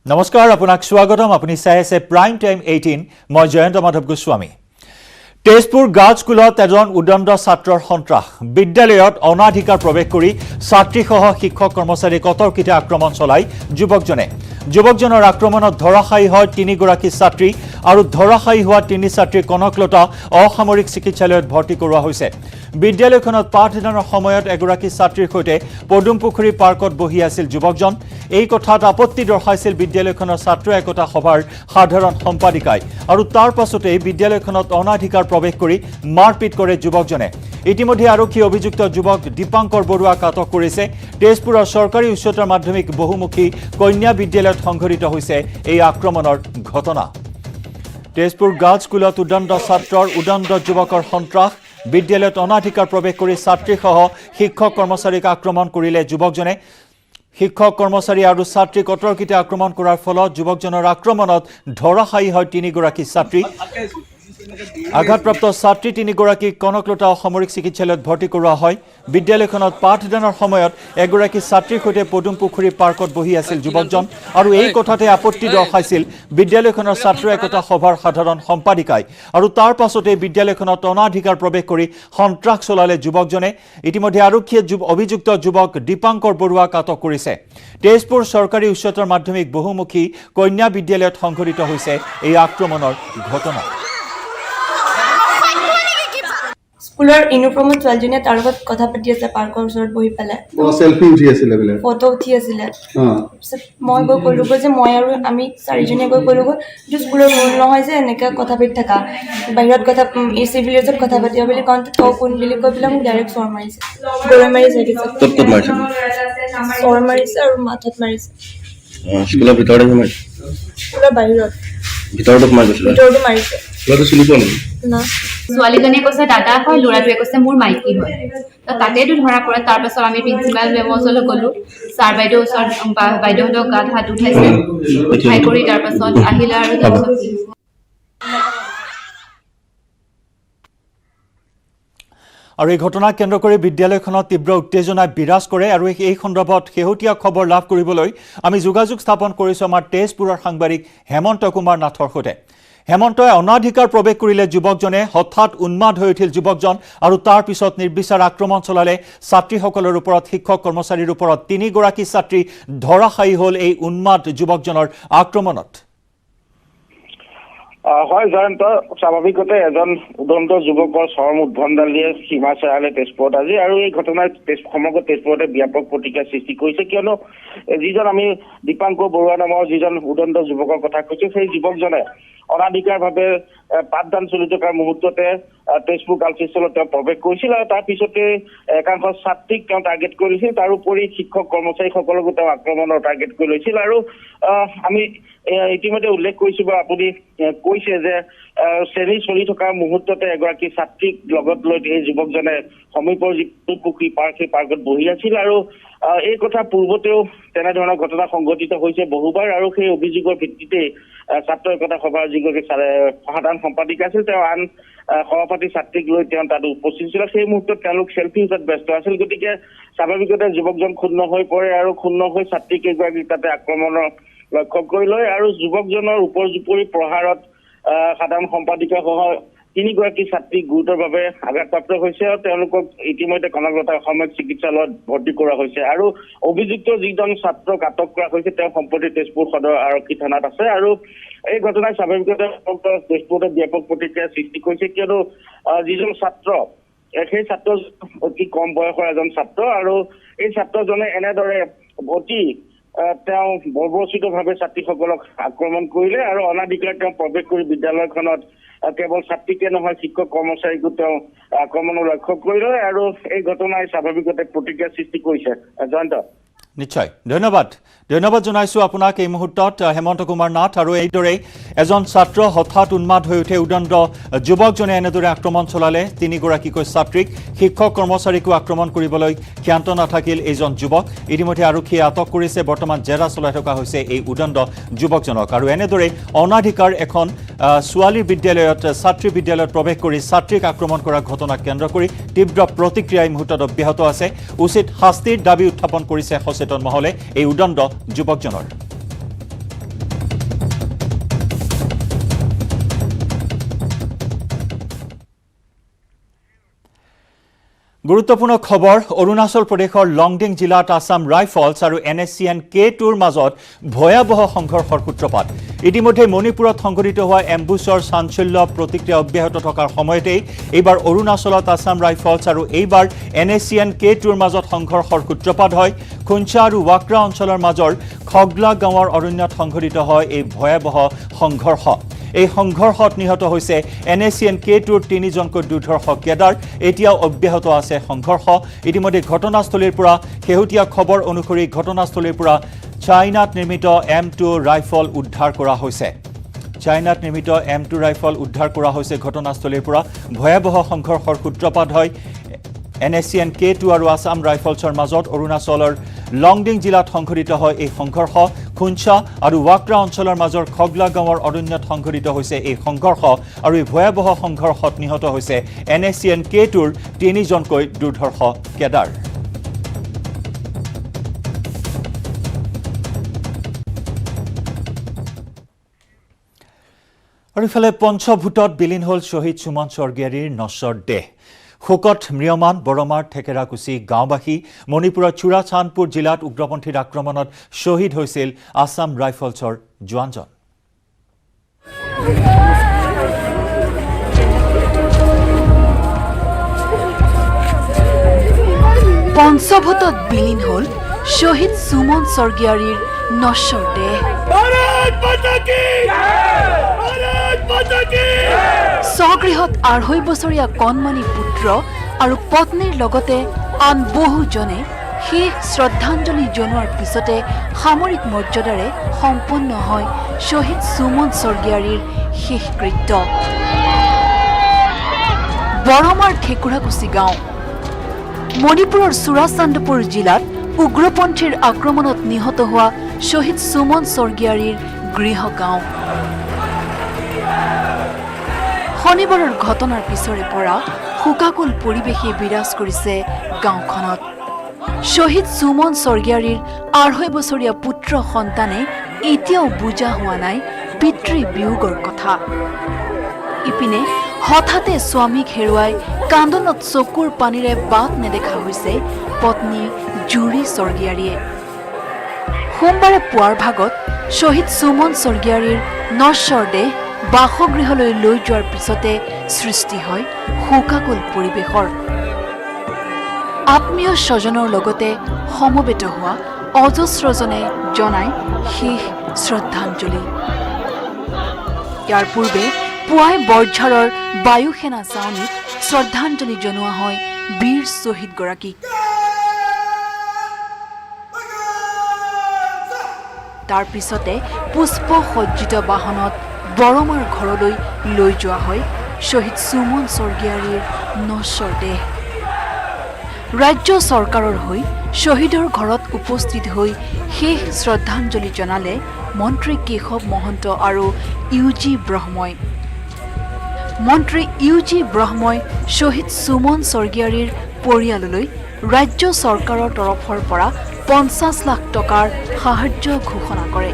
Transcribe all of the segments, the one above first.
নমস্কাৰ আপোনাক স্বাগতম আপুনি চাই আছে প্ৰাইম টাইম 18 মই জয়ন্ত মাধৱ গোস্বামী তেজপুৰ গাৰ্লছ স্কুলত এজন উদণ্ড ছাত্ৰৰ সন্ত্ৰাস বিদ্যালয়ত অনাধিকাৰ প্ৰৱেশ কৰি ছাত্ৰীসহ শিক্ষক কৰ্মচাৰীক অতৰ্কিতে আক্ৰমণ চলাই যুৱকজনৰ আক্ৰমণত ধৰাশায়ী হয় তিনিগৰাকী ছাত্ৰী আৰু ধৰাশায়ী হোৱা তিনি ছাত্ৰীৰ কনকলতা অসামৰিক চিকিৎসালয়ত ভৰ্তি কৰোৱা হৈছে বিদ্যালয়খনত পাঠদানৰ সময়ত এগৰাকী ছাত্ৰীৰ সৈতে পদুমপুখুৰী পাৰ্কত বহি আছিল যুৱকজন এই কথাত আপত্তি দৰ্শাইছিল বিদ্যালয়খনৰ ছাত্ৰ একতা সভাৰ সাধাৰণ সম্পাদিকাই আৰু তাৰ পাছতে বিদ্যালয়খনত অনাধিকাৰ প্ৰৱেশ কৰি মাৰপিট কৰে যুৱকজনে ইতিমধ্যে আৰক্ষী অভিযুক্ত যুৱক দীপাংকৰ বৰুৱাক আটক কৰিছে তেজপুৰৰ চৰকাৰী উচ্চতৰ মাধ্যমিক বহুমুখী কন্যা বিদ্যালয়ত সংঘটিত হৈছে এই আক্ৰমণৰ ঘটনা তেজপুৰ গাৰ্লছ স্কুলত উদণ্ড ছাত্ৰৰ উদণ্ড যুৱকৰ সন্ত্ৰাস বিদ্যালয়ত অনাধিকাৰ প্ৰৱেশ কৰি ছাত্ৰীসহ শিক্ষক কৰ্মচাৰীক আক্ৰমণ কৰিলে যুৱকজনে শিক্ষক কৰ্মচাৰী আৰু ছাত্ৰীক অতৰ্কিতে আক্ৰমণ কৰাৰ ফলত যুৱকজনৰ আক্ৰমণত ধৰাশায়ী হয় তিনিগৰাকী ছাত্ৰী আঘাতপ্ৰাপ্ত ছাত্ৰী তিনিগৰাকীক কনকলতা অসামৰিক চিকিৎসালয়ত ভৰ্তি কৰোৱা হয় বিদ্যালয়খনত পাঠদানৰ সময়ত এগৰাকী ছাত্ৰীৰ সৈতে পদুমপুখুৰী পাৰ্কত বহি আছিল যুৱকজন আৰু এই কথাতে আপত্তি দৰ্শাইছিল বিদ্যালয়খনৰ ছাত্ৰ একতা সভাৰ সাধাৰণ সম্পাদিকাই আৰু তাৰ পাছতে বিদ্যালয়খনত অনাধিকাৰ প্ৰৱেশ কৰি সন্ত্ৰাস চলালে যুৱকজনে ইতিমধ্যে আৰক্ষীয়ে অভিযুক্ত যুৱক দীপাংকৰ বৰুৱাক আটক কৰিছে তেজপুৰ চৰকাৰী উচ্চতৰ মাধ্যমিক বহুমুখী কন্যা বিদ্যালয়ত সংঘটিত হৈছে এই আক্ৰমণৰ ঘটনা স্কুলৰ ইউনিফৰ্মত ছোৱালীজনীয়ে তাৰ লগত কথা পাতি আছে পাৰ্কৰ ওচৰত বহি পেলাই সেলফি উঠি আছিল বোলে ফটো উঠি আছিলে মই গৈ ক'লোগৈ যে মই আৰু আমি চাৰিজনীয়ে গৈ ক'লোগৈ যে স্কুলৰ ৰুল নহয় যে এনেকৈ কথা পাতি থাকা বাহিৰত কথা এই চিভিলিয়ছত কথা পাতিব বুলি কওঁতে তই কোন বুলি কৈ পেলাই মোক ডাইৰেক্ট চৰ মাৰিছে গৰৈ মাৰিছে চৰ মাৰিছে আৰু মাথাত মাৰিছে স্কুলৰ ভিতৰতে মাৰিছে স্কুলৰ বাহিৰত ভিতৰতো মাৰিছে না ছোৱালীজনীয়ে কৈছে দাদা হয় ল'ৰাটোৱে কৈছে মোৰ মাইকী হয় তাতেতো ধৰা পৰে তাৰপাছত আমি প্ৰিন্সিপাল মেমৰ ওচৰলৈ গ'লোঁ ছাৰ বাইদেউৰ ওচৰত বাইদেউহঁতক গাত হাত উঠাইছে উঠাই কৰি তাৰপাছত আহিলে আৰু আৰু এই ঘটনাক কেন্দ্ৰ কৰি বিদ্যালয়খনত তীব্ৰ উত্তেজনা বিৰাজ কৰে আৰু এই সন্দৰ্ভত শেহতীয়া খবৰ লাভ কৰিবলৈ আমি যোগাযোগ স্থাপন কৰিছোঁ আমাৰ তেজপুৰৰ সাংবাদিক হেমন্ত কুমাৰ নাথৰ সৈতে হেমন্তই অনাধিকাৰ প্ৰৱেশ কৰিলে যুৱকজনে হঠাৎ উন্মাদ হৈ উঠিল যুৱকজন আৰু তাৰ পিছত নিৰ্বিচাৰ আক্ৰমণ চলালে ছাত্ৰীসকলৰ ওপৰত শিক্ষক কৰ্মচাৰীৰ ওপৰত তিনিগৰাকী ছাত্ৰী ধৰাশায়ী হ'ল এই উন্মাদ যুৱকজনৰ আক্ৰমণত হয় জয়ন্ত স্বাভাৱিকতে এজন উদণ্ড যুৱকৰ চৰম উদ্ভণ্ডালিয়ে সীমা চেৰালে তেজপুৰত আজি আৰু এই ঘটনাই সমগ্ৰ তেজপুৰতে ব্যাপক প্ৰতিক্ৰিয়াৰ সৃষ্টি কৰিছে কিয়নো যিজন আমি দীপাংকৰ বৰুৱা নামৰ যিজন উদণ্ড যুৱকৰ কথা কৈছো সেই যুৱকজনে অনাধিকাৰভাৱে পাঠদান চলি থকাৰ মুহূৰ্ততে তেজপুৰ গাৰ্লছ স্কুলত তেওঁ প্ৰৱেশ কৰিছিল আৰু তাৰ পিছতে একাংশ ছাত্ৰীক তেওঁ টাৰ্গেট কৰিছিল তাৰোপৰি শিক্ষক কৰ্মচাৰীসকলকো তেওঁ আক্ৰমণৰ টাৰ্গেট কৰি লৈছিল আৰু আমি ইতিমধ্যে উল্লেখ কৰিছো বা আপুনি কৈছে যে শ্ৰেণী চলি থকাৰ মুহূৰ্ততে এগৰাকী ছাত্ৰীক লগত লৈ এই যুৱকজনে সমীপৰ যি পুখুৰী পাৰ্ক সেই পাৰ্কত বহি আছিল আৰু এই কথা পূৰ্বতেও তেনেধৰণৰ ঘটনা সংঘটিত হৈছে বহুবাৰ আৰু সেই অভিযোগৰ ভিত্তিতে ছাত্ৰ একতা সভাৰ যিগৰাকী সাধাৰণ সম্পাদিকা আছিল তেওঁ আন সহপাঠী ছাত্ৰীক লৈ তেওঁ তাত উপস্থিত আছিল সেই মুহূৰ্তত তেওঁলোক চেল্ফি উঠাত ব্যস্ত আছিল গতিকে স্বাভাৱিকতে যুৱকজন ক্ষুণ্ণ হৈ পৰে আৰু ক্ষুণ্ণ হৈ ছাত্ৰীকেইগৰাকী তাতে আক্ৰমণৰ লক্ষ্য কৰি লয় আৰু যুৱকজনৰ উপৰ্যুপৰি প্ৰহাৰত সাধাৰণ সম্পাদিকা সহ তিনিগৰাকী ছাত্ৰী গুৰুতৰভাৱে আঘাতপ্ৰাপ্ত হৈছে আৰু তেওঁলোকক ইতিমধ্যে কনকলতা অসামৰিক চিকিৎসালয়ত ভৰ্তি কৰা হৈছে আৰু অভিযুক্ত যিজন ছাত্ৰক আটক কৰা হৈছে তেওঁ সম্প্ৰতি তেজপুৰ সদৰ আৰক্ষী থানাত আছে আৰু এই ঘটনাই স্বাভাৱিকতে তেজপুৰতে ব্যাপক প্ৰতিক্ৰিয়াৰ সৃষ্টি কৰিছে কিয়নো যিজন ছাত্ৰ সেই ছাত্ৰ অতি কম বয়সৰ এজন ছাত্ৰ আৰু এই ছাত্ৰজনে এনেদৰে অতি তেওঁ বৰ্বৰচিতভাৱে ছাত্ৰীসকলক আক্ৰমণ কৰিলে আৰু অনাধিকাৰ তেওঁ প্ৰৱেশ কৰি বিদ্যালয়খনত কেৱল ছাত্ৰীকে নহয় শিক্ষক কৰ্মচাৰীকো তেওঁ আক্ৰমণৰ লক্ষ্য কৰিলে আৰু এই ঘটনাই স্বাভাৱিকতে প্ৰতিক্ৰিয়াৰ সৃষ্টি কৰিছে জয়ন্ত নিশ্চয় ধন্যবাদ জনাইছো আপোনাক এই মুহূৰ্তত হেমন্ত কুমাৰ নাথ আৰু এইদৰে এজন ছাত্ৰ হঠাৎ উন্মাদ হৈ উঠে উদণ্ড যুৱকজনে এনেদৰে আক্ৰমণ চলালে তিনিগৰাকীকৈ ছাত্ৰীক শিক্ষক কৰ্মচাৰীকো আক্ৰমণ কৰিবলৈ ক্ষান্ত নাথাকিল এইজন যুৱক ইতিমধ্যে আৰক্ষীয়ে আটক কৰিছে বৰ্তমান জেৰা চলাই থকা হৈছে এই উদণ্ড যুৱকজনক আৰু এনেদৰে অনাধিকাৰ এখন ছোৱালীৰ বিদ্যালয়ত ছাত্ৰী বিদ্যালয়ত প্ৰৱেশ কৰি ছাত্ৰীক আক্ৰমণ কৰা ঘটনাক কেন্দ্ৰ কৰি তীব্ৰ প্ৰতিক্ৰিয়া এই মুহূৰ্তত অব্যাহত আছে উচিত শাস্তিৰ দাবী উত্থাপন কৰিছে সচেতন মহলে এই উদণ্ড যুৱকজনৰ গুৰুত্বপূৰ্ণ খবৰ অৰুণাচল প্ৰদেশৰ লংডিং জিলাত আছাম ৰাইফলছ আৰু NSCN K2ৰ মাজত ভয়াৱহ সংঘৰ্ষৰ সূত্ৰপাত ইতিমধ্যে মণিপুৰত সংঘটিত হোৱা এম্বুছৰ চাঞ্চল্য প্ৰতিক্ৰিয়া অব্যাহত থকাৰ সময়তেই এইবাৰ অৰুণাচলত আছাম ৰাইফলছ আৰু এইবাৰ NSCN K2ৰ মাজত সংঘৰ্ষৰ সূত্ৰপাত হয় খুঞ্চা আৰু ৱাক্ৰা অঞ্চলৰ মাজৰ খগলা গাঁৱৰ অৰণ্যত সংঘটিত হয় এই ভয়াৱহ সংঘৰ্ষ এই সংঘৰ্ষত নিহত হৈছে NSCN K2ৰ 3জনকৈ দুৰ্ধৰ্ষ কেডাৰ এতিয়াও অব্যাহত আছে সংঘৰ্ষ ইতিমধ্যে ঘটনাস্থলীৰ পৰা শেহতীয়া খবৰ অনুসৰি ঘটনাস্থলীৰ পৰা চাইনাত নিৰ্মিত M2 ৰাইফল উদ্ধাৰ কৰা হৈছে চাইনাত নিৰ্মিত M2 ৰাইফল উদ্ধাৰ কৰা হৈছে ঘটনাস্থলীৰ পৰা ভয়াৱহ সংঘৰ্ষৰ সূত্ৰপাত হয় NSCN K2 আৰু আছাম ৰাইফলছৰ মাজত অৰুণাচলৰ লংডিং জিলাত সংঘটিত হয় এই সংঘৰ্ষ খুঞ্চা আৰু ৱাক্ৰা অঞ্চলৰ মাজৰ খগলা গাঁৱৰ অৰণ্যত সংঘটিত হৈছে এই সংঘৰ্ষ আৰু এই ভয়াৱহ সংঘৰ্ষত নিহত হৈছে NSCN K2ৰ 3জনকৈ দুৰ্ধৰ্ষ কেডাৰ আৰু ইফালে পঞ্চভূতত বিলীন হ'ল শ্বহীদ সুমন স্বৰ্গীয়াৰীৰ নশ্বৰ দেহ শোকত ম্ৰিয়মান বৰমাৰ ঠেকেৰাকুচি গাঁওবাসী মণিপুৰৰ চুৰাচান্দপুৰ জিলাত উগ্ৰপন্থীৰ আক্ৰমণত শ্বহীদ হৈছিল আছাম ৰাইফলছৰ জোৱানজন পঞ্চভূতত বিলীন হ'ল শ্বহীদ সুমন স্বৰ্গীয়াৰীৰ নশ্বৰ দেহ স্বগৃহত 2.5 বছৰীয়া কণমানি পুত্ৰ আৰু পত্নীৰ লগতে আন বহুজনে শেষ শ্ৰদ্ধাঞ্জলি জনোৱাৰ পিছতে সামৰিক মৰ্যাদাৰে সম্পন্ন হয় শ্বহীদ সুমন স্বৰ্গীয়াৰীৰ শেষকৃত্য বৰমাৰ ঠেকুৰাকুচি গাঁও মণিপুৰৰ চুৰাচান্দপুৰ জিলাত উগ্ৰপন্থীৰ আক্ৰমণত নিহত হোৱা শ্বহীদ সুমন স্বৰ্গীয়াৰীৰ গৃহগাঁও শনিবাৰৰ ঘটনাৰ পিছৰে পৰা শোকাকুল পৰিৱেশে বিৰাজ কৰিছে গাঁওখনত শ্বহীদ সুমন স্বৰ্গীয়াৰীৰ 2.5 বছৰীয়া পুত্ৰ সন্তানে এতিয়াও বুজা হোৱা নাই পিতৃ বিয়োগৰ কথা ইপিনে হঠাতে স্বামীক হেৰুৱাই কান্দনত চকুৰ পানীৰে বাট নেদেখা হৈছে পত্নী জুৰি স্বৰ্গীয়াৰীয়ে সোমবাৰে পুৱাৰ ভাগত শ্বহীদ সুমন স্বৰ্গীয়াৰীৰ নশ্বৰ দেহ বাসগৃহলৈ লৈ যোৱাৰ পিছতে সৃষ্টি হয় শোকাকুল পৰিৱেশৰ আত্মীয় স্বজনৰ লগতে সমবেত হোৱা অজস্ৰজনে জনাই শেষ শ্ৰদ্ধাঞ্জলি ইয়াৰ পূৰ্বে পুৱাই বৰঝাৰৰ বায়ুসেনা ছাউনীত শ্ৰদ্ধাঞ্জলি জনোৱা হয় বীৰ শ্বহীদগৰাকীক তাৰ পিছতে পুষ্প সজ্জিত বাহনত বৰমাৰ ঘৰলৈ লৈ যোৱা হয় শ্বহীদ সুমন স্বৰ্গীয়াৰীৰ নশ্বৰ দেহ ৰাজ্য চৰকাৰৰ হৈ শ্বহীদৰ ঘৰত উপস্থিত হৈ শেষ শ্ৰদ্ধাঞ্জলি জনালে মন্ত্ৰী কেশৱ মহন্ত আৰু UG ব্ৰহ্মই মন্ত্ৰী UG ব্ৰহ্মই শ্বহীদ সুমন স্বৰ্গীয়াৰীৰ পৰিয়াললৈ ৰাজ্য চৰকাৰৰ তৰফৰ পৰা 50 লাখ টকাৰ সাহায্য ঘোষণা কৰে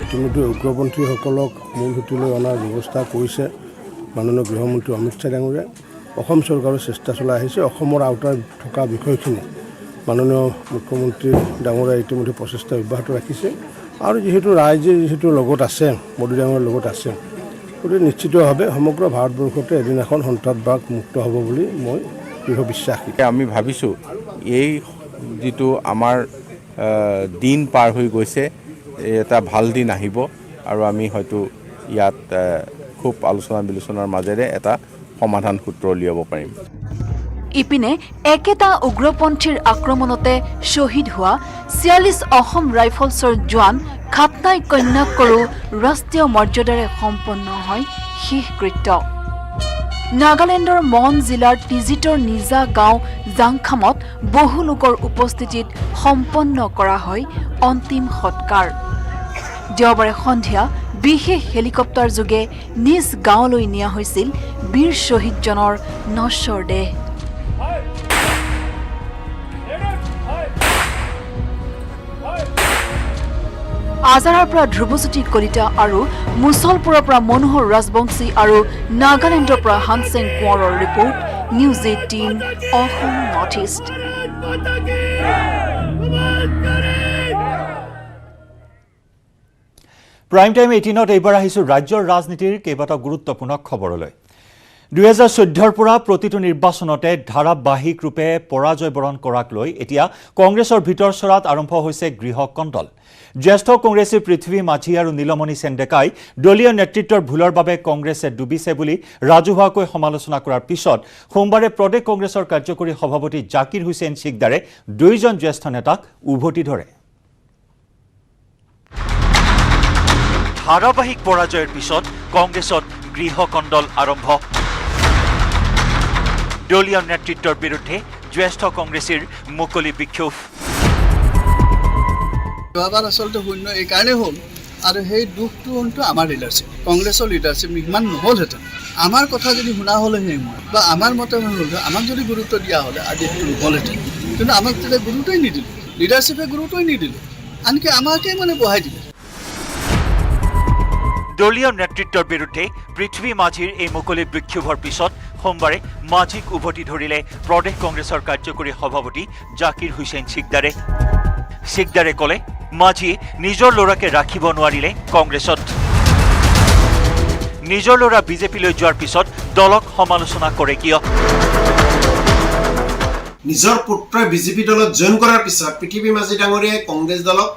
ইতিমধ্যে উগ্ৰপন্থীসকলক মূলসুঁতিলৈ অনাৰ ব্যৱস্থা কৰিছে মাননীয় গৃহমন্ত্ৰী অমিত শ্বাহ ডাঙৰীয়াই অসম চৰকাৰে চেষ্টা চলাই আহিছে অসমৰ আওতাত থকা বিষয়খিনি মাননীয় মুখ্যমন্ত্ৰী ডাঙৰীয়াই ইতিমধ্যে প্ৰচেষ্টা অব্যাহত ৰাখিছে আৰু যিহেতু ৰাইজে যিহেতু লগত আছে মোদী ডাঙৰীয়াৰ লগত আছে গতিকে নিশ্চিতভাৱে সমগ্ৰ ভাৰতবৰ্ষতে এদিন এখন সন্ত্ৰাসবাদ মুক্ত হ'ব বুলি মই দৃঢ় বিশ্বাসী আমি ভাবিছোঁ এই যিটো আমাৰ দিন পাৰ হৈ গৈছে এটা ভাল দিন আহিব আৰু আমি হয়তো ইয়াত খুব আলোচনা বিলোচনাৰ মাজেৰে এটা সমাধান সূত্ৰ উলিয়াব পাৰিম ইপিনে একেটা উগ্ৰপন্থীৰ আক্ৰমণতে শ্বহীদ হোৱা 46 অসম ৰাইফলছৰ জোৱান খাটনাই কন্যাকৰো ৰাষ্ট্ৰীয় মৰ্যাদাৰে সম্পন্ন হয় শেষকৃত্য নাগালেণ্ডৰ মন জিলাৰ টিজিটৰ নিজা গাঁও জাংখামত বহু লোকৰ উপস্থিতিত সম্পন্ন কৰা হয় অন্তিম সৎকাৰ দেওবাৰে সন্ধিয়া বিশেষ হেলিকপ্টাৰ যোগে নিজ গাঁৱলৈ নিয়া হৈছিল বীৰ শ্বহীদজনৰ নশ্বৰ দেহ আজাৰাৰ পৰা ধ্ৰুৱজ্যোতি কলিতা আৰু মুছলপুৰৰ পৰা মনোহৰ ৰাজবংশী আৰু নাগালেণ্ডৰ পৰা হানসেং কোঁৱৰৰ report news 18 Assam North East. Prime time 18ত এইবাৰ আহিছোঁ ৰাজ্যৰ ৰাজনীতিৰ কেইবাটাও গুৰুত্বপূৰ্ণ খবৰলৈ। 2014ৰ পৰা প্ৰতিটো নিৰ্বাচনতে ধাৰাবাহিক ৰূপে পৰাজয় বৰণ কৰাক লৈ এতিয়া কংগ্ৰেছৰ ভিতৰচৰাত আৰম্ভ হৈছে গৃহকণ্ডল। জ্যেষ্ঠ কংগ্ৰেছী পৃথ্বী মাঝি আৰু নীলমণি সেনডেকাই দলীয় নেতৃত্বৰ ভুলৰ বাবে কংগ্ৰেছে ডুবিছে বুলি ৰাজহুৱাকৈ সমালোচনা কৰাৰ পিছত সোমবাৰে প্ৰদেশ কংগ্ৰেছৰ কাৰ্যকৰী সভাপতি জাকিৰ হুছেইন সিকদাৰে দুয়োজন জ্যেষ্ঠ নেতাক উভতি ধৰে। ধাৰাবাহিক পৰাজয়ৰ পিছত কংগ্ৰেছত গৃহকণ্ডল আৰম্ভ। দলীয় নেতৃত্বৰ বিৰুদ্ধে জ্যেষ্ঠ কংগ্ৰেছীৰ মুকলি বিক্ষোভ। যোৱাবাৰ আচলতে শূন্য এইকাৰণে হ'ল আৰু সেই দুখটো হলটো আমাৰ লিডাৰশ্বিপ, কংগ্ৰেছৰ লিডাৰশ্বিপ ইমান নহ'লহেঁতেন। আমাৰ কথা যদি শুনা হ'লেহে মই বা আমাৰ মতে হ'লে আমাক যদি গুৰুত্ব দিয়া হ'লে আজি সেইটো নহ'লহেঁতেন। কিন্তু আমাক তেতিয়া গুৰুত্বই নিদিলোঁ, লিডাৰশ্বিপে গুৰুত্বই নিদিলোঁ, আনকি আমাকে বহাই দিলে। দলীয় নেতৃত্বৰ বিৰুদ্ধে পৃথ্বী মাঝিৰ এই মুকলি বিক্ষোভৰ পিছত সোমবাৰে মাঝিক উভতি ধৰিলে প্ৰদেশ কংগ্ৰেছৰ কাৰ্যকৰী সভাপতি জাকিৰ হুছেইন সিকদাৰে। সিকদাৰে ক'লে মাঝিয়ে নিজৰ ল'ৰাকে ৰাখিব নোৱাৰিলে কংগ্ৰেছত। নিজৰ ল'ৰা বিজেপিলৈ যোৱাৰ পিছত দলক সমালোচনা কৰে কিয়? নিজৰ পুত্ৰই বিজেপি দলত জইন কৰাৰ পিছত পৃথ্বী মাঝি ডাঙৰীয়াই কংগ্ৰেছ দলক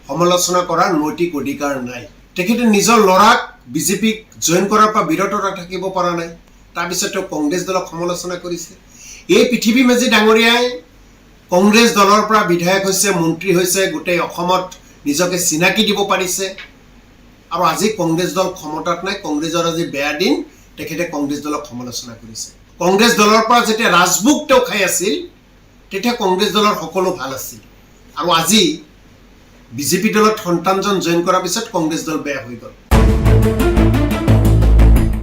সমালোচনা কৰাৰ নৈতিক অধিকাৰ নাই। তেখেতে নিজৰ ল'ৰাক বিজেপিক জইন কৰাৰ পৰা বিৰত থাকিব পৰা নাই, তাৰপিছত তেওঁ কংগ্ৰেছ দলক সমালোচনা কৰিছে। এই পৃথ্বী মাঝি ডাঙৰীয়াই কংগ্ৰেছ দলৰ পৰা বিধায়ক হৈছে, মন্ত্ৰী হৈছে, গোটেই অসমত নিজকে চিনাকি দিব পাৰিছে আৰু আজি কংগ্ৰেছ দল ক্ষমতাত নাই, কংগ্ৰেছৰ আজি বেয়া দিন, তেখেতে কংগ্ৰেছ দলক সমালোচনা কৰিছে। কংগ্ৰেছ দলৰ পৰা যেতিয়া ৰাজভোগ তেওঁ খাই আছিল তেতিয়া কংগ্ৰেছ দলৰ সকলো ভাল আছিল আৰু আজি বিজেপি দলত সন্তানজন জইন কৰাৰ পিছত কংগ্ৰেছ দল বেয়া হৈ গ'ল।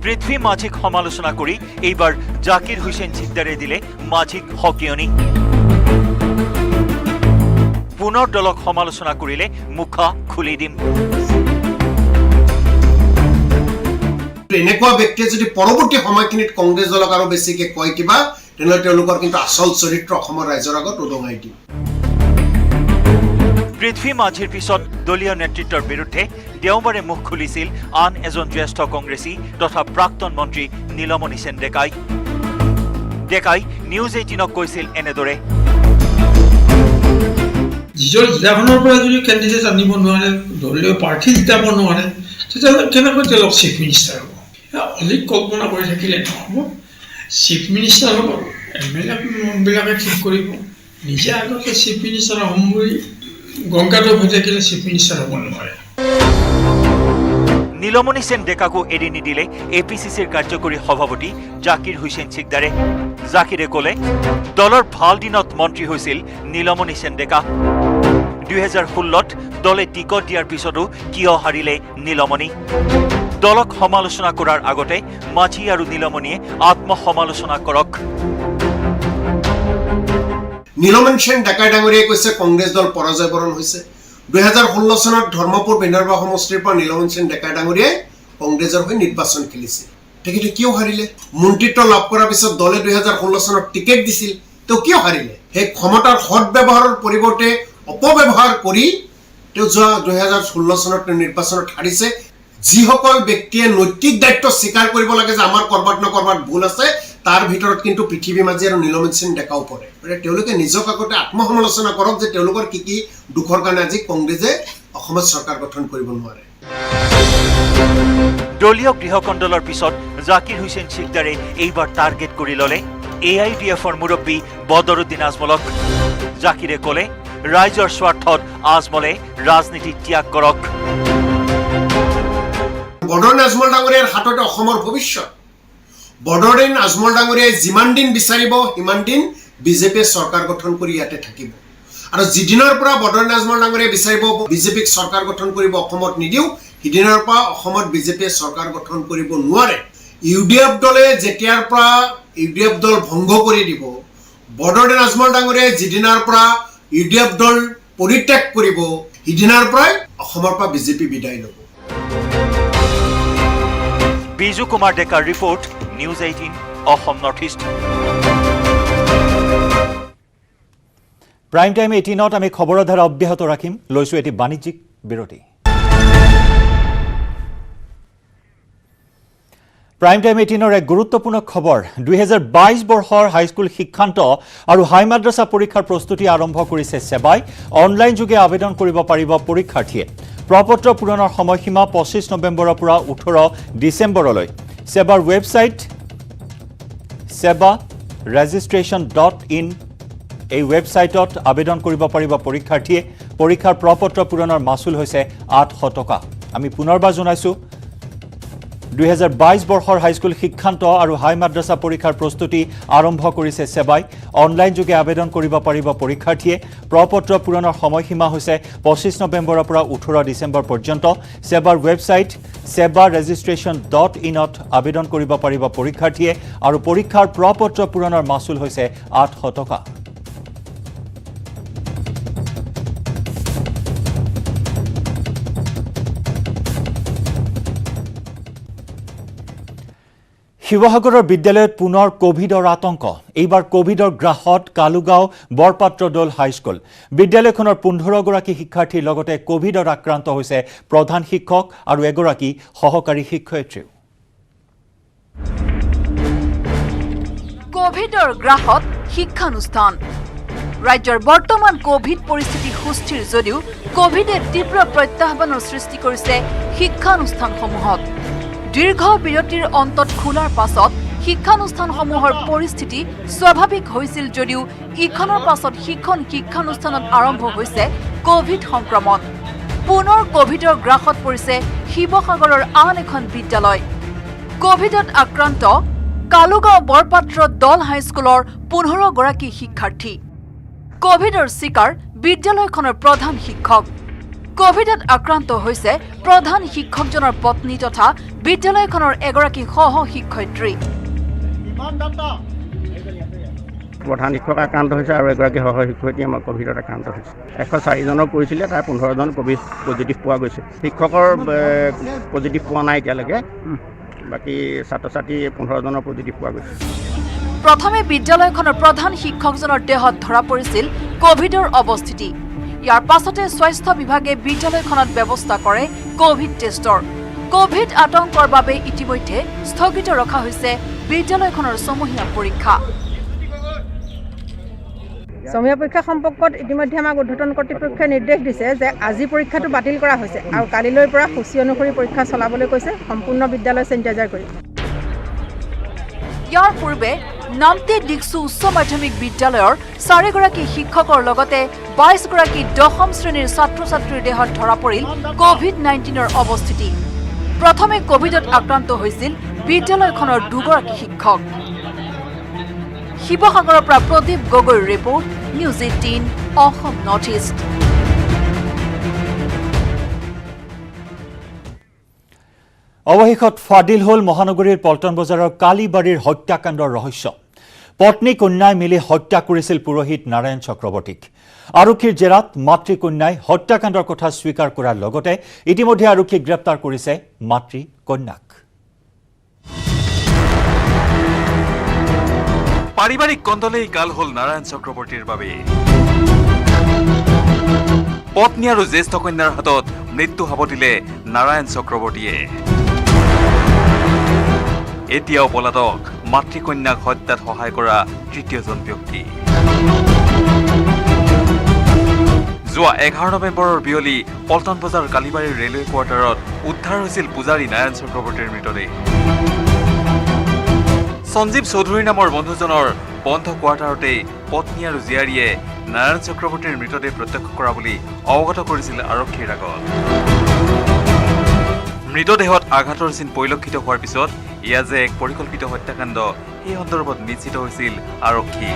পৃথ্বী মাঝিক সমালোচনা কৰি এইবাৰ জাকিৰ হুছেইন সিকদাৰে দিলে মাঝিক সকিয়নি। পুনৰ দলক সমালোচনা কৰিলে মুখা খুলি দিম। এনেকুৱা ব্যক্তিয়ে যদি পৰৱৰ্তী সময়খিনিত কংগ্ৰেছ দলক আৰু বেছিকৈ কয় কিবা, তেনেহ'লে তেওঁলোকৰ কিন্তু আচল চৰিত্ৰ অসমৰ ৰাইজৰ আগত উদঙাই দিম। পৃথ্বী মাঝিৰ পিছত দলীয় নেতৃত্বৰ বিৰুদ্ধে দেওবাৰে মুখ খুলিছিল আন এজন জ্যেষ্ঠ কংগ্ৰেছী তথা প্ৰাক্তন মন্ত্ৰী নীলমণি সেনডেকাই। ডেকাই নিউজ 18ক কৈছিল এনেদৰে, নিজৰ জিলাখনৰ পৰা যদি কেণ্ডিডেট আনিব নোৱাৰে, দলীয় প্ৰাৰ্থী জিতাব নোৱাৰে, তেতিয়াহ'লে কেনেকৈ তেওঁলোক চিফ মিনিষ্টাৰ হ'ব? অধিক কল্পনা কৰি থাকিলে নহ'ব। চিফ মিনিষ্টাৰ হ'ব, MLA-বিলাকে ঠিক কৰিব। নিজে আগতে চিফ মিনিষ্টাৰ হ'ম বুলি গংগাটো হৈ থাকিলে চিফ মিনিষ্টাৰ হ'ব নোৱাৰে। নীলমণি সেন ডেকাকো এৰি নিদিলে APCCৰ কাৰ্যকৰী সভাপতি জাকিৰ হুছেইন সিকদাৰে। জাকিৰে ক'লে দলৰ ভাল দিনত মন্ত্ৰী হৈছিল নীলমণি সেন ডেকা। 2016ত দলে টিকট দিয়াৰ পিছতো কিয় হাৰিলে নীলমণি? দলক সমালোচনা কৰাৰ আগতে মাঝি আৰু নীলমণিয়ে আত্মসমালোচনা কৰক। নীলমণি সেন ডেকাই ডাঙৰীয়াই কৈছে কংগ্ৰেছ দল পৰাজয় বৰণ হৈছে। 2016 চনত ধৰ্মপুৰ বিধানসভা সমষ্টিৰ পৰা নীলমণি সেন ডেকাই ডাঙৰীয়াই কংগ্ৰেছৰ হৈ নিৰ্বাচন খেলিছিল। তেখেতে কিয় হাৰিলে? মন্ত্ৰিত্ব লাভ কৰাৰ পিছত দলে 2016 চনত টিকেট দিছিল, তেওঁ কিয় হাৰিলে? সেই ক্ষমতাৰ সদব্যৱহাৰৰ পৰিৱৰ্তে অপব্যৱহাৰ কৰি তেওঁ যোৱা 2016 চনত নিৰ্বাচনত হাৰিছে। যিসকল ব্যক্তিয়ে নৈতিক দায়িত্ব স্বীকাৰ কৰিব লাগে যে আমাৰ কৰবাত ন কৰবাত ভুল আছে, তাৰ ভিতৰত কিন্তু পৃথ্বী মাঝি আৰু নীলমণি সেন ডেকাও পৰে। তেওঁলোকে নিজক আগতে আত্মসমালোচনা কৰক যে তেওঁলোকৰ কি কি দুখৰ কাৰণে আজি কংগ্ৰেছে অসমত চৰকাৰ গঠন কৰিব নোৱাৰে। দলীয় গৃহকণ্ডলৰ পিছত জাকিৰ হুছেইন সিকদাৰে এইবাৰ টাৰ্গেট কৰি ল'লে AIDFৰ মুৰব্বী বদৰুদ্দিন আজমলক। জাকিৰে ক'লে ৰাইজৰ স্বাৰ্থত আজমলে ৰাজনীতি ত্যাগ কৰক। বদৰুদ্দিন আজমল ডাঙৰীয়াৰ হাততে অসমৰ ভৱিষ্যত। বদৰুদ্দিন আজমল ডাঙৰীয়াই যিমান দিন বিচাৰিব সিমান দিন বিজেপিয়ে চৰকাৰ গঠন কৰি ইয়াতে থাকিব আৰু যিদিনৰ পৰা বদৰুদ্দিন আজমল ডাঙৰীয়াই বিচাৰিব বিজেপিক চৰকাৰ গঠন কৰিব অসমত নিদিওঁ, সিদিনৰ পৰা অসমত বিজেপিয়ে চৰকাৰ গঠন কৰিব নোৱাৰে। UDF দলে যেতিয়াৰ পৰা UDF দল ভংগ কৰি দিব, বদৰুদ্দিন আজমল ডাঙৰীয়াই যিদিনাৰ পৰা UDF দল পৰিত্যাগ কৰিব, সিদিনাৰ পৰাই অসমৰ পৰা বিজেপি বিদায় ল'ব। বিজু কুমাৰ ডেকাৰ report, news 18 Assam North East. Prime time 18ত আমি খবৰৰ ধাৰা অব্যাহত ৰাখিম লৈছো এটি বাণিজ্যিক বিৰতি প্ৰাইম টাইম 18ৰ এক গুৰুত্বপূৰ্ণ খবৰ 2022 বৰ্ষৰ হাইস্কুল শিক্ষান্ত আৰু হাই মাদ্ৰাছা পৰীক্ষাৰ প্ৰস্তুতি আৰম্ভ কৰিছে সেবাই অনলাইন যোগে আবেদন কৰিব পাৰিব পৰীক্ষাৰ্থীয়ে প্ৰপত্ৰ পূৰণৰ সময়সীমা 25 নৱেম্বৰৰ পৰা 18 ডিচেম্বৰলৈ সেবাৰ ৱেবছাইট sebaregistration.in এই ৱেবছাইটত আবেদন কৰিব পাৰিব পৰীক্ষাৰ্থীয়ে পৰীক্ষাৰ প্ৰপত্ৰ পূৰণৰ মাচুল হৈছে 800 টকা আমি পুনৰবাৰ জনাইছো 2022 বৰ্ষৰ হাইস্কুল শিক্ষান্ত আৰু হাই মাদ্ৰাছা পৰীক্ষাৰ প্ৰস্তুতি আৰম্ভ কৰিছে সেবাই অনলাইন যোগে আবেদন কৰিব পাৰিব পৰীক্ষাৰ্থীয়ে প্ৰপত্ৰ পূৰণৰ সময়সীমা হৈছে 25 নৱেম্বৰৰ পৰা 18 ডিচেম্বৰ পৰ্যন্ত সেবাৰ ৱেবছাইট sebaregistration.in ত আবেদন কৰিব পাৰিব পৰীক্ষাৰ্থীয়ে আৰু পৰীক্ষাৰ প্ৰপত্ৰ পূৰণৰ মাচুল হৈছে 800 টকা শিৱসাগৰৰ বিদ্যালয়ত পুনৰ কোভিডৰ আতংক এইবাৰ কোভিডৰ গ্ৰাহত কালুগাঁও বৰপাত্ৰদল হাইস্কুল বিদ্যালয়খনৰ 15 গৰাকী শিক্ষাৰ্থীৰ লগতে কোভিডৰ আক্ৰান্ত হৈছে প্ৰধান শিক্ষক আৰু এগৰাকী সহকাৰী শিক্ষয়িত্ৰী কোভিডৰ গ্ৰাহত শিক্ষানুষ্ঠান ৰাজ্যৰ বৰ্তমান কোভিড পৰিস্থিতি সুস্থিৰ যদিও কোভিডে তীব্ৰ প্ৰত্যাহ্বানৰ সৃষ্টি কৰিছে শিক্ষানুষ্ঠানসমূহত দীৰ্ঘ বিৰতিৰ অন্তত খোলাৰ পাছত শিক্ষানুষ্ঠানসমূহৰ পৰিস্থিতি স্বাভাৱিক হৈছিল যদিও ইখনৰ পাছত সিখন শিক্ষানুষ্ঠানত আৰম্ভ হৈছে কোভিড সংক্ৰমণ পুনৰ কোভিডৰ গ্ৰাহত পৰিছে শিৱসাগৰৰ আন এখন বিদ্যালয় কোভিডত আক্ৰান্ত কালুগাঁও বৰপাত্ৰ দল হাইস্কুলৰ 15 গৰাকী শিক্ষাৰ্থী কোভিডৰ শিকাৰ বিদ্যালয়খনৰ প্ৰধান শিক্ষক কোভিডত আক্ৰান্ত হৈছে প্ৰধান শিক্ষকজনৰ পত্নী তথা বিদ্যালয়খনৰ এগৰাকী সহ শিক্ষয়িত্ৰী প্ৰধান শিক্ষক আক্ৰান্ত হৈছে আৰু এগৰাকী সহ শিক্ষয়িত্ৰী আমাৰ কোভিডত আক্ৰান্ত হৈছে 104 জনক কৰিছিলে তাৰ 15 জন কোভিড পজিটিভ পোৱা গৈছে শিক্ষকৰ পজিটিভ পোৱা নাই এতিয়ালৈকে বাকি ছাত্ৰ ছাত্ৰী 15 জনৰ পজিটিভ পোৱা গৈছে প্ৰথমে বিদ্যালয়খনৰ প্ৰধান শিক্ষকজনৰ দেহত ধৰা পৰিছিল কোভিডৰ অৱস্থিতি ইয়াৰ পাছতে স্বাস্থ্য বিভাগে বিদ্যালয়খনত ব্যৱস্থা কৰে কোভিড টেষ্টৰ কোভিড আতংকৰ বাবে ইতিমধ্যে স্থগিত ৰখা হৈছে বিদ্যালয়খনৰ সমূহীয়া পৰীক্ষা সমূহীয়া পৰীক্ষা সম্পৰ্কত ইতিমধ্যে আমাক উদ্বোধন কৰ্তৃপক্ষই নিৰ্দেশ দিছে যে আজি পৰীক্ষাটো বাতিল কৰা হৈছে আৰু কালিলৈ পৰা সূচী অনুসৰি পৰীক্ষা চলাবলৈ কৈছে সম্পূৰ্ণ বিদ্যালয় চেনিটাইজাৰ কৰি ইয়াৰ পূৰ্বে নামতি ডিক্সু উচ্চ মাধ্যমিক বিদ্যালয়ৰ 4 গৰাকী শিক্ষকৰ লগতে 22 গৰাকী দশম শ্ৰেণীৰ ছাত্ৰ ছাত্ৰীৰ দেহত ধৰা পৰিল কোভিড-19ৰ অৱস্থিতি প্ৰথমে কোভিডত আক্ৰান্ত হৈছিল বিদ্যালয়খনৰ 2 গৰাকী শিক্ষক শিৱসাগৰৰ পৰা প্ৰদীপ গগৈৰ report news 18 Assam North east অৱশেষত ফাদিল হল মহানগৰীৰ পল্টন বজাৰৰ কালীবাৰীৰ হত্যাকাণ্ডৰ ৰহস্য পত্নী কন্যাই মিলি হত্যা কৰিছিল পুৰোহিত নাৰায়ণ চক্ৰৱৰ্তীক আৰক্ষীৰ জেৰাত মাতৃ কন্যাই হত্যাকাণ্ডৰ কথা স্বীকাৰ কৰাৰ লগতে ইতিমধ্যে আৰক্ষী গ্ৰেপ্তাৰ কৰিছে মাতৃ কন্যাক পাৰিবাৰিক কন্দলেই কাল হল নাৰায়ণ চক্ৰৱৰ্তীৰ বাবে পত্নী আৰু জ্যেষ্ঠ কন্যাৰ হাতত মৃত্যু সাৱটিলে নাৰায়ণ চক্ৰৱৰ্তীয়ে এতিয়াও পলাতক মাতৃকন্যাক হত্যাত সহায় কৰা তৃতীয়জন ব্যক্তি যোৱা 11 নৱেম্বৰৰ বিয়লি পল্টন বজাৰ কালীবাৰীৰ ৰেলৱে কোৱাৰ্টাৰত উদ্ধাৰ হৈছিল পূজাৰী নাৰায়ণ চক্ৰৱৰ্তীৰ মৃতদেহ সঞ্জীৱ চৌধুৰী নামৰ বন্ধুজনৰ বন্ধ কোৱাৰ্টাৰতে পত্নী আৰু জীয়াৰীয়ে নাৰায়ণ চক্ৰৱৰ্তীৰ মৃতদেহ প্ৰত্যক্ষ কৰা বুলি অৱগত কৰিছিল আৰক্ষীৰ আগত মৃতদেহত আঘাতৰ চিন পৰিলক্ষিত হোৱাৰ পিছত ইয়া যে এক পৰিকল্পিত হত্যাকাণ্ড এই সন্দৰ্ভত নিশ্চিত হৈছিল আৰক্ষী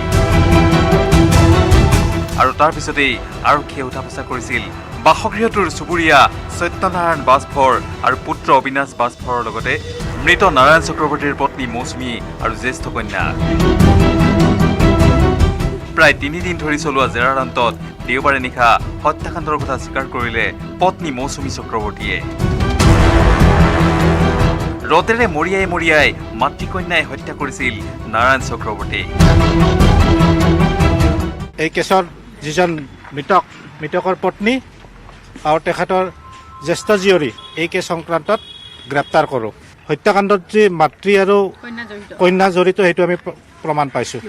আৰু তাৰ পিছতেই আৰক্ষীয়ে উঠা বচা কৰিছিল বাসগৃহটোৰ চুবুৰীয়া সত্যনাৰায়ণ বাজভৰ আৰু পুত্ৰ অবিনাশ বাজভৰৰ লগতে মৃত নাৰায়ণ চক্ৰৱৰ্তীৰ পত্নী মৌচুমী আৰু জ্যেষ্ঠ কন্যা প্ৰায় 3 দিন ধৰি চলোৱা জেৰাৰ অন্তত দেওবাৰে নিশা হত্যাকাণ্ডৰ কথা স্বীকাৰ কৰিলে পত্নী মৌচুমী চক্ৰৱৰ্তীয়ে ৰদেৰে মৰিয়াই মৰিয়াই মাতৃকন্যাই হত্যা কৰিছিল নাৰায়ণ চক্ৰৱৰ্তী এই কেছৰ যিজন মৃতকৰ পত্নী আৰু তেখেতৰ জ্যেষ্ঠ জীয়ৰী এই কেছ সংক্ৰান্তত গ্ৰেপ্তাৰ কৰোঁ। হত্যাকাণ্ডত যি মাতৃ আৰু কন্যা জড়িত সেইটো আমি প্ৰমাণ পাইছোঁ।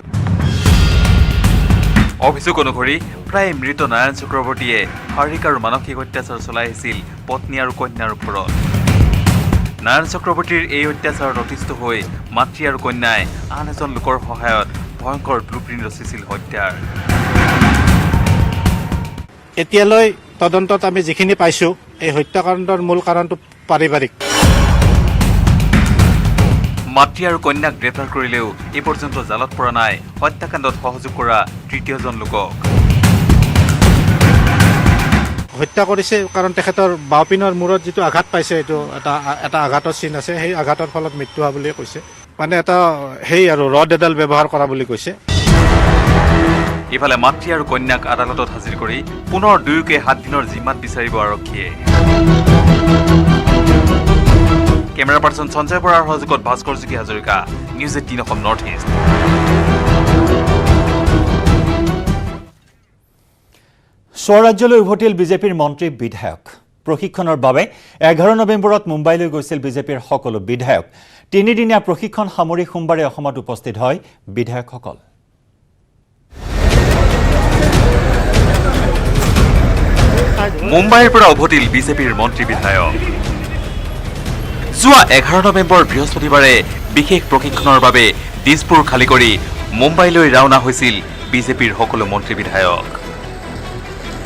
অভিযোগ অনুসৰি প্ৰায় মৃত নাৰায়ণ চক্ৰৱৰ্তীয়ে শাৰীৰিক আৰু মানসিক অত্যাচাৰ চলাই আহিছিল পত্নী আৰু কন্যাৰ ওপৰত। নাৰায়ণ চক্ৰৱৰ্তীৰ এই অত্যাচাৰত অতিষ্ঠ হৈ মাতৃ আৰু কন্যাই আন এজন লোকৰ সহায়ত ভয়ংকৰ ব্লুপ্ৰিণ্ট ৰচিছিল হত্যাৰ। এতিয়ালৈ তদন্তত আমি যিখিনি পাইছোঁ এই হত্যাকাণ্ডৰ মূল কাৰণটো পাৰিবাৰিক। মাতৃ আৰু কন্যাক গ্ৰেপ্তাৰ কৰিলেও এই পৰ্যন্ত জালত পৰা নাই হত্যাকাণ্ডত সহযোগ কৰা তৃতীয়জন লোকক। হত্যা কৰিছে কাৰণ তেখেতৰ বাওঁপিনৰ মূৰত যিটো আঘাত পাইছে এইটো এটা আঘাতৰ চিন আছে, সেই আঘাতৰ ফলত মৃত্যু হোৱা বুলিয়ে কৈছে। মানে এটা আৰু ৰড এডাল ব্যৱহাৰ কৰা বুলি কৈছে। ইফালে মাতৃ আৰু কন্যাক আদালতত হাজিৰ কৰি পুনৰ দুয়োকে 7 দিনৰ জিম্মাত বিচাৰিব আৰক্ষীয়ে। কেমেৰা পাৰ্চন সঞ্জয় বৰাৰ সহযোগত Bhaskar Jogi Hazarika, news 18 Assam North East. স্বৰাজ্যলৈ উভতিল বিজেপিৰ মন্ত্ৰী বিধায়ক। প্ৰশিক্ষণৰ বাবে 11 নৱেম্বৰত মুম্বাইলৈ গৈছিল বিজেপিৰ সকলো বিধায়ক। 3দিনীয়া প্ৰশিক্ষণ সামৰি সোমবাৰে অসমত উপস্থিত হয় বিধায়কসকল। মুম্বাইৰ পৰা উভতিল বিজেপিৰ মন্ত্ৰী বিধায়ক। যোৱা 11 নৱেম্বৰ বৃহস্পতিবাৰে বিশেষ প্ৰশিক্ষণৰ বাবে দিছপুৰ খালী কৰি মুম্বাইলৈ ৰাওনা হৈছিল বিজেপিৰ সকলো মন্ত্ৰী বিধায়ক।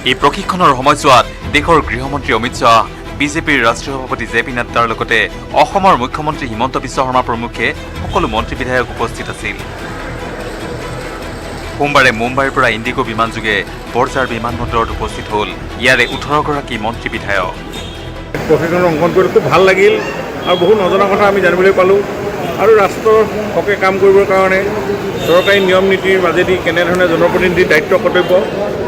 এই প্ৰশিক্ষণৰ সময়ছোৱাত দেশৰ গৃহমন্ত্ৰী অমিত শ্বাহ, বিজেপিৰ ৰাষ্ট্ৰীয় সভাপতি জে পি নাড্ডাৰ লগতে অসমৰ মুখ্যমন্ত্ৰী হিমন্ত বিশ্ব শৰ্মা প্ৰমুখ্যে সকলো মন্ত্ৰী বিধায়ক উপস্থিত আছিল। সোমবাৰে মুম্বাইৰ পৰা ইণ্ডিগো বিমানযোগে বৰঝাৰ বিমানবন্দৰত উপস্থিত হ'ল ইয়াৰে 18গৰাকী মন্ত্ৰী বিধায়ক। প্ৰশিক্ষণ অংশগ্ৰহণ কৰি খুব ভাল লাগিল আৰু বহু নজনা কথা আমি জানিবলৈ পালোঁ। আৰু ৰাষ্ট্ৰৰ হকে কাম কৰিবৰ কাৰণে চৰকাৰী নিয়ম নীতিৰ মাজেদি কেনেধৰণে জনপ্ৰতিনিধিৰ দায়িত্ব কৰ্তব্য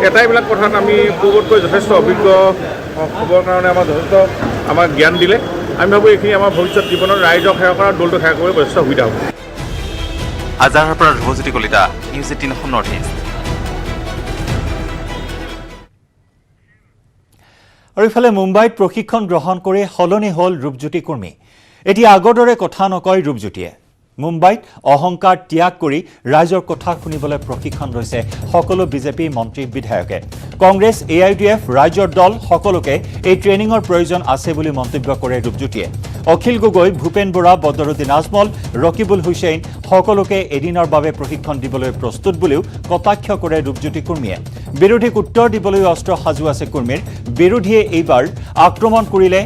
এটাইবিলাক কথাত আমি পূৰ্বতকৈ যথেষ্ট অভিজ্ঞ হ'বৰ কাৰণে আমাক জ্ঞান দিলে। আমি ভাবোঁ এইখিনি আমাৰ ভৱিষ্যত জীৱনত ৰাইজক সেৱা কৰা, দলটোক সেৱা কৰিবলৈ যথেষ্ট সুবিধা হ'ব। আজাৰৰ পৰা Dhruvajyoti Kalita, news 18 Assam North East. আৰু ইফালে মুম্বাইত প্ৰশিক্ষণ গ্ৰহণ কৰি সলনি হ'ল ৰূপজ্যোতি কুৰ্মী। এতিয়া আগৰ দৰে কথা নকয় ৰূপজ্যোতিয়ে। মুম্বাইত অহংকাৰ ত্যাগ কৰি ৰাইজৰ কথা শুনিবলৈ প্ৰশিক্ষণ লৈছে সকলো বিজেপি মন্ত্ৰী বিধায়কে। কংগ্ৰেছ, AIUDF, ৰাইজৰ দল সকলোকে এই ট্ৰেইনিঙৰ প্ৰয়োজন আছে বুলি মন্তব্য কৰে ৰূপজ্যোতিয়ে। অখিল গগৈ, ভূপেন বৰা, বদৰুদ্দিন আজমল, ৰকিবুল হুছেইন সকলোকে এদিনৰ বাবে প্ৰশিক্ষণ দিবলৈ প্ৰস্তুত বুলিও কটাক্ষ কৰে ৰূপজ্যোতি কুৰ্মীয়ে। বিৰোধীক উত্তৰ দিবলৈ অস্ত্ৰ সাজু আছে কুৰ্মীৰ। বিৰোধীয়ে এইবাৰ আক্ৰমণ কৰিলে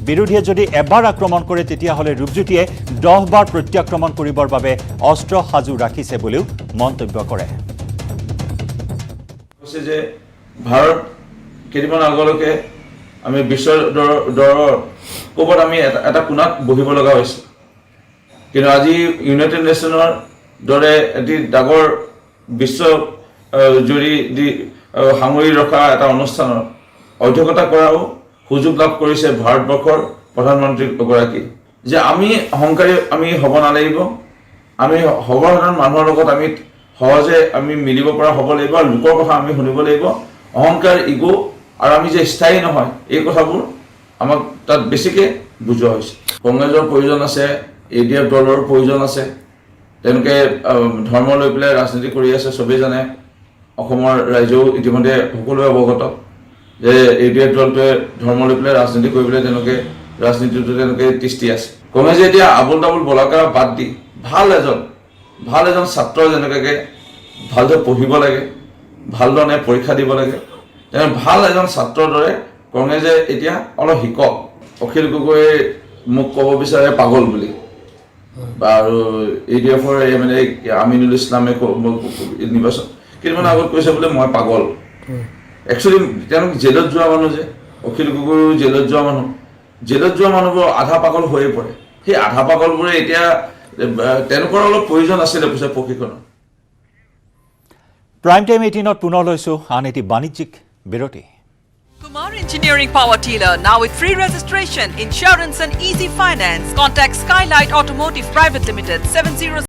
বিৰোধীয়ে যদি এবাৰ আক্ৰমণ কৰে তেতিয়াহ'লে ৰূপজ্যোতিয়ে 10 বাৰ প্ৰত্যাক্ৰমণ কৰিবৰ বাবে অস্ত্ৰ সাজু ৰাখিছে বুলিও মন্তব্য কৰে। যে ভাৰত কেইদিনমান আগলৈকে আমি বিশ্বৰ দৰৰ কোবত আমি এটা কোণাত বহিব লগা হৈছিল, কিন্তু আজি ইউনাইটেড নেশ্যনৰ দৰে এটি ডাঙৰ বিশ্ব জুৰি দি সামৰি ৰখা এটা অনুষ্ঠানৰ অধ্যক্ষতা কৰাও সুযোগ লাভ কৰিছে ভাৰতবৰ্ষৰ প্ৰধানমন্ত্ৰী গৰাকী। যে আমি অহংকাৰী আমি হ'ব নালাগিব, আমি সৰ্বসাধাৰণ মানুহৰ লগত আমি সহজে আমি মিলিব পৰা হ'ব লাগিব, আৰু লোকৰ কথা আমি শুনিব লাগিব। অহংকাৰ, ইগো আৰু আমি যে স্থায়ী নহয় এই কথাবোৰ আমাক তাত বেছিকৈ বুজোৱা হৈছে। কংগ্ৰেছৰ প্ৰয়োজন আছে, ADF দলৰ প্ৰয়োজন আছে। তেওঁলোকে ধৰ্ম লৈ পেলাই ৰাজনীতি কৰি আছে, চবেই জানে। অসমৰ ৰাইজেও ইতিমধ্যে সকলোৱে অৱগত যে ADF দলটোৱে ধৰ্ম লৈ পেলাই ৰাজনীতি কৰিবলৈ তেওঁলোকে তিষ্টি আছে। কংগ্ৰেছে এতিয়া আবুল তাবুল বলাকাৰ বাদ দি ভাল এজন ছাত্ৰ যেনেকৈ ভালদৰে পঢ়িব লাগে, ভালদৰে পৰীক্ষা দিব লাগে, তেনে ভাল এজন ছাত্ৰৰ দৰে কংগ্ৰেছে এতিয়া অলপ শিকক। অখিল গগৈয়ে মোক ক'ব বিচাৰে পাগল বুলি, আৰু ADFৰ MLA আমিনুল ইছলামে নিৰ্বাচন কেইদিনমান আগত কৈছে বোলে মই পাগল। একচুৱেলি তেওঁলোক জেলত যোৱা মানুহ, যে অখিল গগৈও জেলত যোৱা মানুহবোৰ আধা পাগল হৈয়ে পৰে। সেই আধা পাগলবোৰে এতিয়া তেওঁলোকৰ অলপ প্ৰয়োজন আছিলে পিছত প্ৰশিক্ষণৰ। প্ৰাইম টাইম 18ত পুনৰ লৈছো আন এটি বাণিজ্যিক বিৰতি। Kumar Engineering Power Dealer, now with free registration, insurance and easy finance. Contact Skylight Automotive Private Limited 70